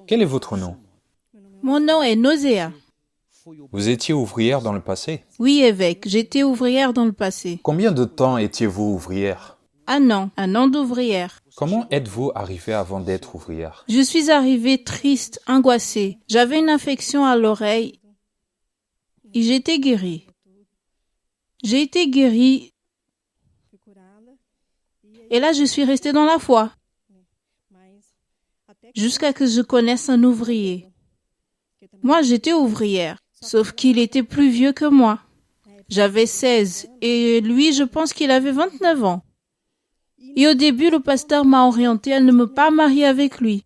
Quel est votre nom? Mon nom est Nausea. Vous étiez ouvrière dans le passé. Oui, évêque, j'étais ouvrière dans le passé. Combien de temps étiez-vous ouvrière? Un an d'ouvrière. Comment êtes-vous arrivée avant d'être ouvrière? Je suis arrivée triste, angoissée. J'avais une infection à l'oreille et j'ai été guérie. J'ai été guérie et là je suis restée dans la foi jusqu'à ce que je connaisse un ouvrier. Moi, j'étais ouvrière, sauf qu'il était plus vieux que moi. J'avais 16 et lui, je pense qu'il avait 29 ans. Et au début, le pasteur m'a orientée à ne me pas marier avec lui.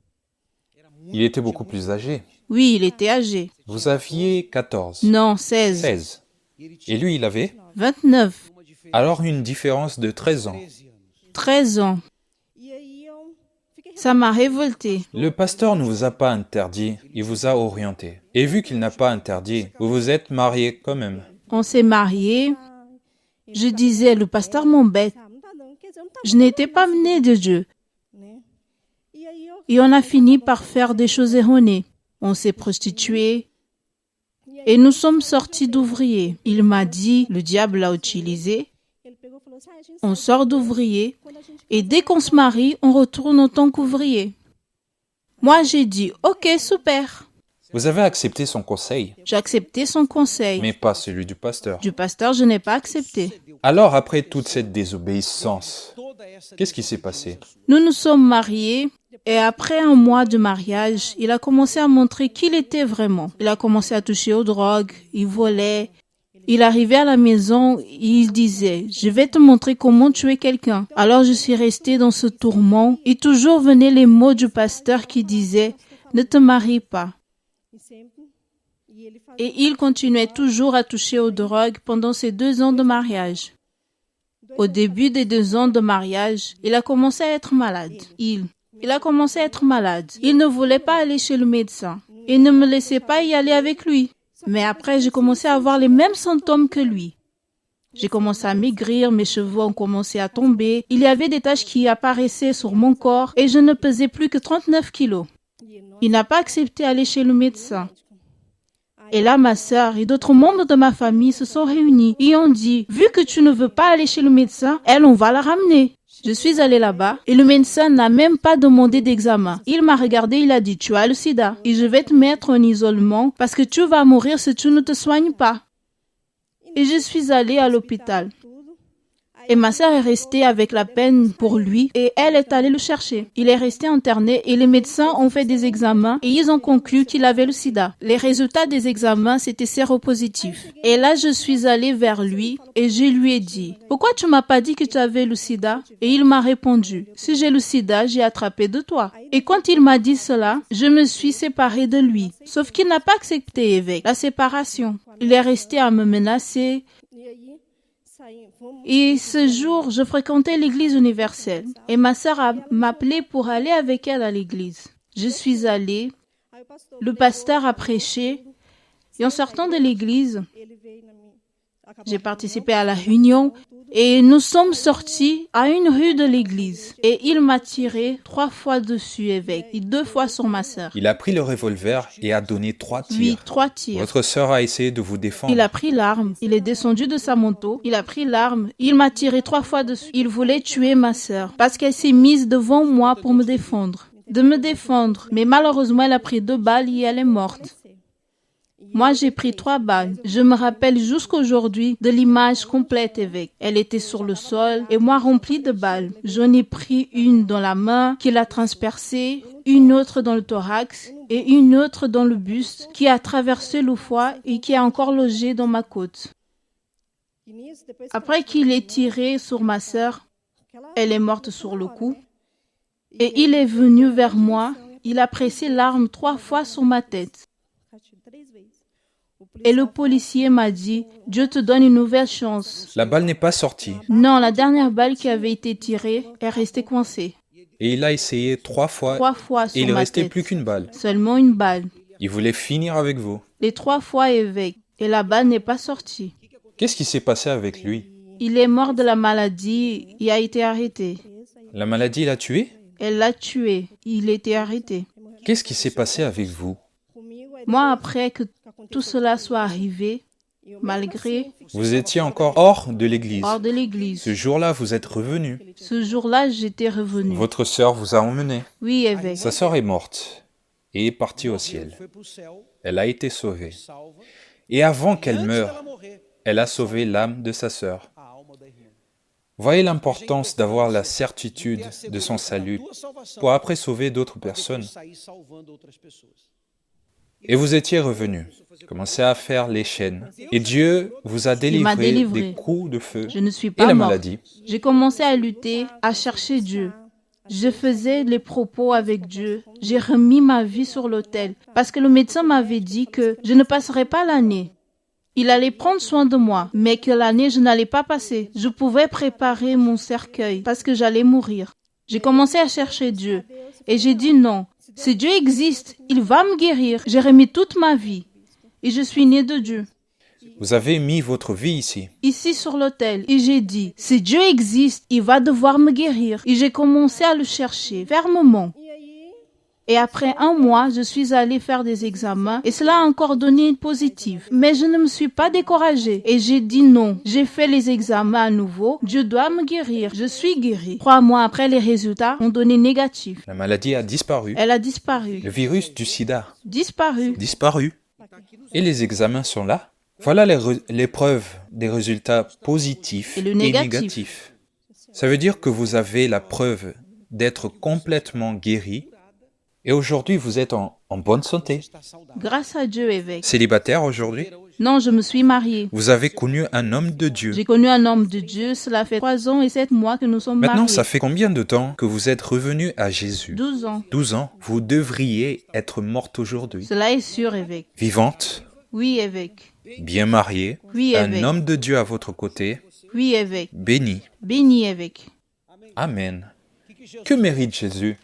Il était beaucoup plus âgé. Oui, il était âgé. Vous aviez 14. Non, 16. 16. Et lui, il avait? 29. Alors une différence de 13 ans. 13 ans. Ça m'a révoltée. Le pasteur ne vous a pas interdit, il vous a orienté. Et vu qu'il n'a pas interdit, vous vous êtes mariés quand même. On s'est mariés. Je disais, le pasteur m'embête. Je n'étais pas née de Dieu. Et on a fini par faire des choses erronées. On s'est prostitué. Et nous sommes sortis d'ouvriers. Il m'a dit, le diable l'a utilisé. On sort d'ouvrier. Et dès qu'on se marie, on retourne en tant qu'ouvrier. Moi, j'ai dit, ok, super. Vous avez accepté son conseil, J'ai accepté son conseil. mais pas celui du pasteur. Du pasteur, je n'ai pas accepté. Alors après toute cette désobéissance, qu'est-ce qui s'est passé? Nous nous sommes mariés et après un mois de mariage, il a commencé à montrer qui il était vraiment. Il a commencé à toucher aux drogues, il volait. Il arrivait à la maison, il disait « Je vais te montrer comment tuer quelqu'un ». Alors je suis restée dans ce tourment et toujours venaient les mots du pasteur qui disaient « Ne te marie pas ». Et il continuait toujours à toucher aux drogues pendant ces 2 ans de mariage. Au début des 2 ans de mariage, il a commencé à être malade. Il a commencé à être malade. Il ne voulait pas aller chez le médecin. Il ne me laissait pas y aller avec lui. Mais après, j'ai commencé à avoir les mêmes symptômes que lui. J'ai commencé à maigrir, mes cheveux ont commencé à tomber. Il y avait des taches qui apparaissaient sur mon corps et je ne pesais plus que 39 kilos. Il n'a pas accepté d'aller chez le médecin. Et là, ma sœur et d'autres membres de ma famille se sont réunis et ont dit, vu que tu ne veux pas aller chez le médecin, on va la ramener. Je suis allée là-bas et le médecin n'a même pas demandé d'examen. Il m'a regardé, il a dit, tu as le sida et je vais te mettre en isolement parce que tu vas mourir si tu ne te soignes pas. Et je suis allée à l'hôpital. Et ma sœur est restée avec la peine pour lui et elle est allée le chercher. Il est resté interné et les médecins ont fait des examens et ils ont conclu qu'il avait le sida. Les résultats des examens, c'était séropositif. Et là, je suis allée vers lui et je lui ai dit « Pourquoi tu m'as pas dit que tu avais le sida ?» Et il m'a répondu « Si j'ai le sida, j'ai attrapé de toi. » Et quand il m'a dit cela, je me suis séparée de lui. Sauf qu'il n'a pas accepté, évêque, la séparation. Il est resté à me menacer. Et ce jour, je fréquentais l'église universelle et ma sœur m'appelait pour aller avec elle à l'église. Je suis allée, le pasteur a prêché et en sortant de l'église, j'ai participé à la réunion et nous sommes sortis à une rue de l'église. Et il m'a tiré 3 fois dessus, évêque, et 2 fois sur ma sœur. Il a pris le revolver et a donné 3 tirs. Oui, 3 tirs. Votre sœur a essayé de vous défendre. Il a pris l'arme, il est descendu de sa moto, il a pris l'arme, il m'a tiré 3 fois dessus. Il voulait tuer ma sœur parce qu'elle s'est mise devant moi pour me défendre. Mais malheureusement, elle a pris 2 balles et elle est morte. Moi, j'ai pris 3 balles. Je me rappelle jusqu'aujourd'hui de l'image complète, évêque. Elle était sur le sol et moi remplie de balles. J'en ai pris une dans la main qui l'a transpercée, une autre dans le thorax et une autre dans le buste qui a traversé le foie et qui a encore logé dans ma côte. Après qu'il ait tiré sur ma sœur, elle est morte sur le coup et il est venu vers moi. Il a pressé l'arme 3 fois sur ma tête. Et le policier m'a dit, Dieu te donne une nouvelle chance. La balle n'est pas sortie. Non, la dernière balle qui avait été tirée est restée coincée. Et il a essayé 3 fois. 3 fois sur et il ne ma restait tête. plus qu'une balle. Seulement une balle. Il voulait finir avec vous. Les 3 fois évêque. Et la balle n'est pas sortie. Qu'est-ce qui s'est passé avec lui? Il est mort de la maladie et a été arrêté. La maladie l'a tué? Elle l'a tué. Il était arrêté. Qu'est-ce qui s'est passé avec vous? Moi, après que tout cela soit arrivé, malgré Vous étiez encore hors de l'église. hors de l'église, Ce jour-là, vous êtes revenu. ce jour-là, j'étais revenue. Votre sœur vous a emmené. Oui, évêque. Sa sœur est morte et est partie au ciel. Elle a été sauvée. Et avant qu'elle meure, elle a sauvé l'âme de sa sœur. Voyez l'importance d'avoir la certitude de son salut pour après sauver d'autres personnes. Et vous étiez revenu, commencez à faire les chaînes. Et Dieu vous a m'a délivré délivré. des coups de feu Je ne suis et pas la morte. maladie. J'ai commencé à lutter, à chercher Dieu. Je faisais les propos avec Dieu. J'ai remis ma vie sur l'autel parce que le médecin m'avait dit que je ne passerais pas l'année. Il allait prendre soin de moi, mais que l'année, je n'allais pas passer. Je pouvais préparer mon cercueil parce que j'allais mourir. J'ai commencé à chercher Dieu et j'ai dit non. Si Dieu existe, il va me guérir. J'ai remis toute ma vie et je suis née de Dieu. Vous avez mis votre vie ici. Ici sur l'autel, et j'ai dit, si Dieu existe, il va devoir me guérir. Et j'ai commencé à le chercher fermement. Et après 1 mois, je suis allée faire des examens et cela a encore donné une positive. Mais je ne me suis pas découragée et j'ai dit non. J'ai fait les examens à nouveau. Dieu doit me guérir. Je suis guérie. 3 mois après, les résultats ont donné négatif. La maladie a disparu. Elle a disparu. Le virus du sida, Disparu. disparu. Et les examens sont là. Voilà les preuves des résultats positifs Et le et négatif. négatifs. Ça veut dire que vous avez la preuve d'être complètement guéri et aujourd'hui vous êtes en bonne santé. Grâce à Dieu, évêque. Célibataire aujourd'hui, Non, je me suis mariée. vous avez connu un homme de Dieu. J'ai connu un homme de Dieu. Cela fait 3 ans et 7 mois que nous sommes Maintenant, mariés. ça fait combien de temps que vous êtes revenu à Jésus? 12 ans. 12 ans. Vous devriez être morte aujourd'hui. Cela est sûr, évêque. Vivante, Oui, évêque. bien mariée, Oui, un évêque. homme de Dieu à votre côté, Oui, évêque. béni. Béni, évêque. Amen. Que mérite Jésus?